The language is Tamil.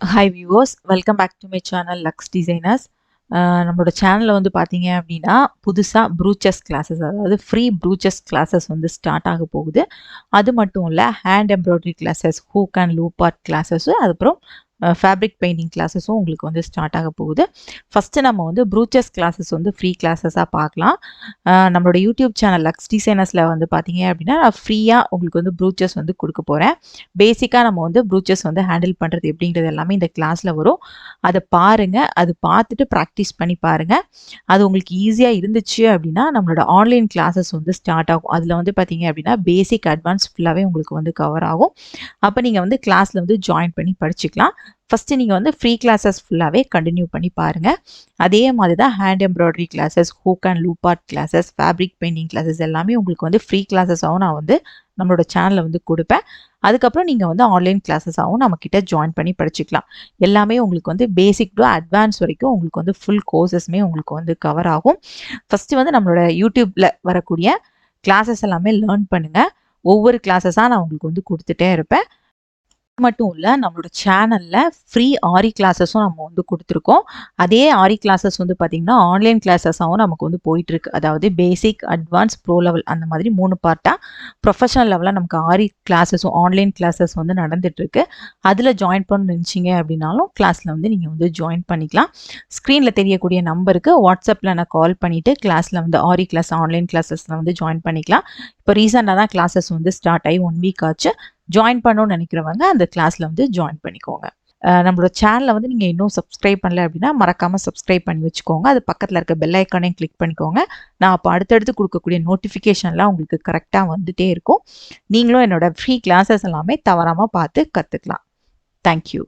Hi viewers, welcome back to my channel Lux designers. நம்மளோட சேனலில் வந்து பார்த்தீங்க அப்படின்னா புதுசாக ப்ரூச்சஸ் கிளாஸஸ், அதாவது ஃப்ரீ ப்ரூச்சஸ் கிளாஸஸ் வந்து ஸ்டார்ட் ஆக போகுது. அது மட்டும் இல்லை, hand embroidery classes, hook and loop art classes, அதுக்கப்புறம் ஃபேப்ரிக் பெயிண்டிங் கிளாஸஸும் உங்களுக்கு வந்து ஸ்டார்ட் ஆக போகுது. ஃபஸ்ட்டு நம்ம வந்து ப்ரூச்சஸ் கிளாஸஸ் வந்து ஃப்ரீ கிளாஸஸாக பார்க்கலாம். நம்மளோட யூடியூப் சேனல் லக்ஸ் டிசைனர்ஸில் வந்து பார்த்தீங்க அப்படின்னா நான் ஃப்ரீயாக உங்களுக்கு வந்து ப்ரூச்சஸ் வந்து கொடுக்க போகிறேன். பேசிக்காக நம்ம வந்து ப்ரூச்சஸ் வந்து ஹேண்டில் பண்ணுறது எப்படிங்கிறது எல்லாமே இந்த கிளாஸில் வரும். அதை பாருங்கள், அது பார்த்துட்டு ப்ராக்டிஸ் பண்ணி பாருங்கள். அது உங்களுக்கு ஈஸியாக இருந்துச்சு அப்படின்னா நம்மளோட ஆன்லைன் கிளாஸஸ் வந்து ஸ்டார்ட் ஆகும். அதில் வந்து பார்த்தீங்க அப்படின்னா பேசிக் அட்வான்ஸ் ஃபுல்லாகவே உங்களுக்கு வந்து கவர் ஆகும். அப்போ நீங்கள் வந்து கிளாஸில் வந்து ஜாயின் பண்ணி படிச்சுக்கலாம். ஃபஸ்ட்டு நீங்கள் வந்து ஃப்ரீ கிளாஸஸ் ஃபுல்லாகவே கண்டினியூ பண்ணி பாருங்கள். அதே மாதிரி தான் hand embroidery classes, hook and loop art classes, fabric painting classes எல்லாமே உங்களுக்கு வந்து ஃப்ரீ கிளாஸஸாகவும் நான் வந்து நம்மளோட சேனலில் வந்து கொடுப்பேன். அதுக்கப்புறம் நீங்கள் வந்து ஆன்லைன் கிளாஸஸாகவும் நம்மக்கிட்ட ஜாயின் பண்ணி படிச்சுக்கலாம். எல்லாமே உங்களுக்கு வந்து பேசிக் டு அட்வான்ஸ் வரைக்கும் உங்களுக்கு வந்து ஃபுல் கோர்சஸுமே உங்களுக்கு வந்து கவர் ஆகும். ஃபஸ்ட்டு வந்து நம்மளோட யூடியூப்பில் வரக்கூடிய கிளாஸஸ் எல்லாமே லேர்ன் பண்ணுங்கள். ஒவ்வொரு கிளாஸஸாக நான் உங்களுக்கு வந்து கொடுத்துட்டே இருப்பேன். மட்டும் இல்லை, நம்மளோட சேனலில் ஃப்ரீ ஆரி கிளாஸஸும் நம்ம வந்து கொடுத்துருக்கோம். அதே ஆரி கிளாஸஸ் வந்து பார்த்திங்கன்னா ஆன்லைன் கிளாஸஸாகவும் நமக்கு வந்து போயிட்டுருக்கு. அதாவது பேசிக், அட்வான்ஸ், ப்ரோ லெவல் அந்த மாதிரி 3 பார்ட்டாக ப்ரொஃபஷனல் லெவலில் நமக்கு ஆரி கிளாஸஸும் ஆன்லைன் கிளாஸஸ் வந்து நடந்துகிட்ருக்கு. அதில் ஜாயின் பண்ண நினச்சிங்க அப்படின்னாலும் கிளாஸில் வந்து நீங்கள் வந்து ஜாயின் பண்ணிக்கலாம். ஸ்க்ரீனில் தெரியக்கூடிய நம்பருக்கு வாட்ஸ்அப்பில் நான் கால் பண்ணிவிட்டு கிளாஸில் வந்து ஆரி கிளாஸ், ஆன்லைன் கிளாஸஸில் வந்து ஜாயின் பண்ணிக்கலாம். இப்போ ரீசெண்டாக தான் கிளாஸஸ் வந்து ஸ்டார்ட் ஆகி 1 வீக் ஆச்சு. ஜாயின் பண்ணணும்னு நினைக்கிறவங்க அந்த கிளாஸில் வந்து ஜாயின் பண்ணிக்கோங்க. நம்மளோட சேனலை வந்து நீங்கள் இன்னும் சப்ஸ்கிரைப் பண்ணல அப்படின்னா மறக்காமல் சப்ஸ்கிரைப் பண்ணி வச்சுக்கோங்க. அது பக்கத்தில் இருக்க பெல் ஐக்கானையும் கிளிக் பண்ணிக்கோங்க. நான் அப்போ அடுத்தடுத்து கொடுக்கக்கூடிய நோட்டிஃபிகேஷன்லாம் உங்களுக்கு கரெக்டாக வந்துகிட்டே இருக்கும். நீங்களும் என்னோட ஃப்ரீ கிளாஸஸ் எல்லாமே தவறாமல் பார்த்து கற்றுக்கலாம். தேங்க்யூ.